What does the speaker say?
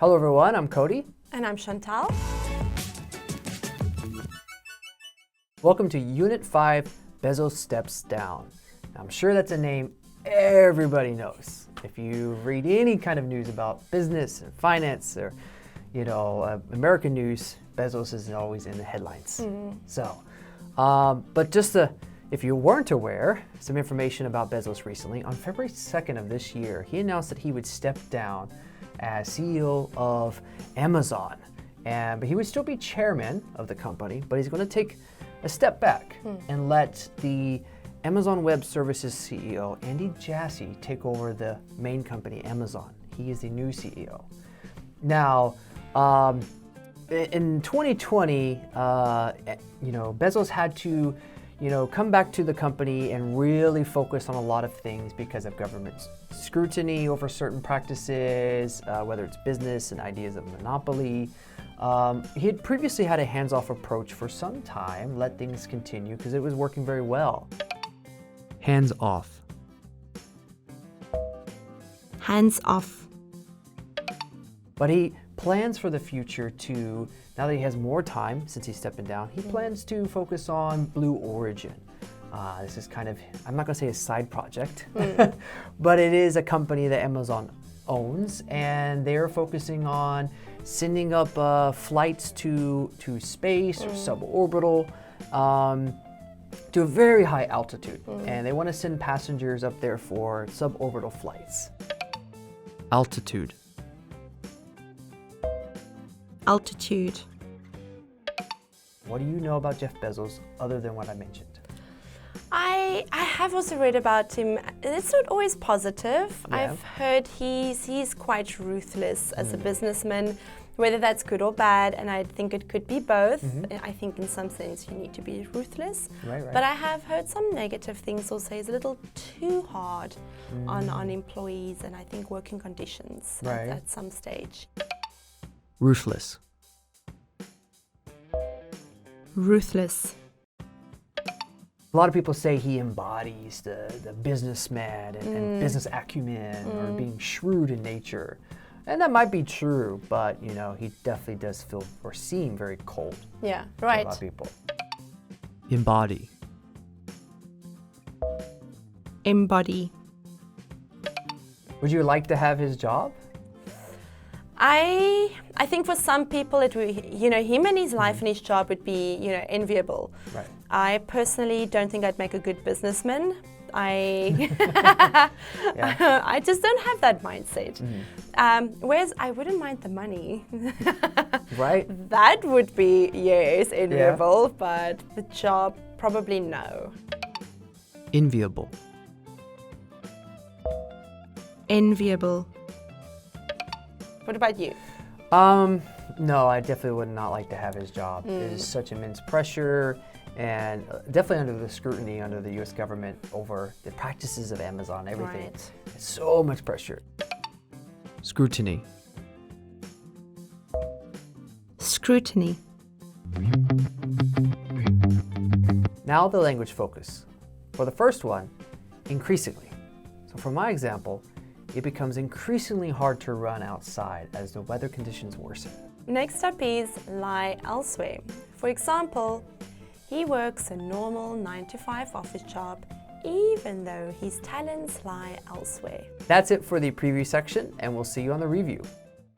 Hello everyone, I'm Cody. And I'm Chantal. Welcome to Unit 5, Bezos Steps Down. Now, I'm sure that's a name everybody knows. If you read any kind of news about business and finance or, American news, Bezos is always in the headlines. If you weren't aware, some information about Bezos recently. On February 2nd of this year, he announced that he would step down as CEO of Amazon. But he would still be chairman of the company, but he's going to take a step back and let the Amazon Web Services CEO, Andy Jassy, take over the main company, Amazon. He is the new CEO. Now, in 2020, Bezos had to come back to the company and really focus on a lot of things because of government scrutiny over certain practices, whether it's business and ideas of monopoly. He had previously had a hands-off approach for some time, let things continue because it was working very well. Hands off. Hands off. But he plans for the future to, now that he has more time since he's stepping down, he plans to focus on Blue Origin. This is kind of, I'm not going to say a side project, but it is a company that Amazon owns, and they're focusing on sending up flights to space or suborbital to a very high altitude. And they want to send passengers up there for suborbital flights. Altitude. Altitude. What do you know about Jeff Bezos other than what I mentioned? I have also read about him. It's not always positive. Yeah. I've heard he's quite ruthless as a businessman, whether that's good or bad, and I think it could be both. I think in some sense you need to be ruthless. Right. But I have heard some negative things also. He's a little too hard on employees and I think working conditions at some stage. Ruthless. Ruthless. A lot of people say he embodies the businessman and business acumen or being shrewd in nature. And that might be true, but he definitely does feel or seem very cold. Yeah, to right. a lot of people. Embody. Embody. Would you like to have his job? I think for some people it would, him and his life and his job would be, enviable. Right. I personally don't think I'd make a good businessman. I just don't have that mindset. Whereas I wouldn't mind the money. Right. That would be, yes, enviable, but the job, probably no. Enviable. Enviable. What about you? No, I definitely would not like to have his job. It is such immense pressure and definitely under the scrutiny under the US government over the practices of Amazon, everything. Right. It's so much pressure. Scrutiny. Scrutiny. Now the language focus. For the first one, increasingly. So for my example, it becomes increasingly hard to run outside as the weather conditions worsen. Next up is lie elsewhere. For example, he works a normal 9-to-5 office job even though his talents lie elsewhere. That's it for the preview section, and we'll see you on the review.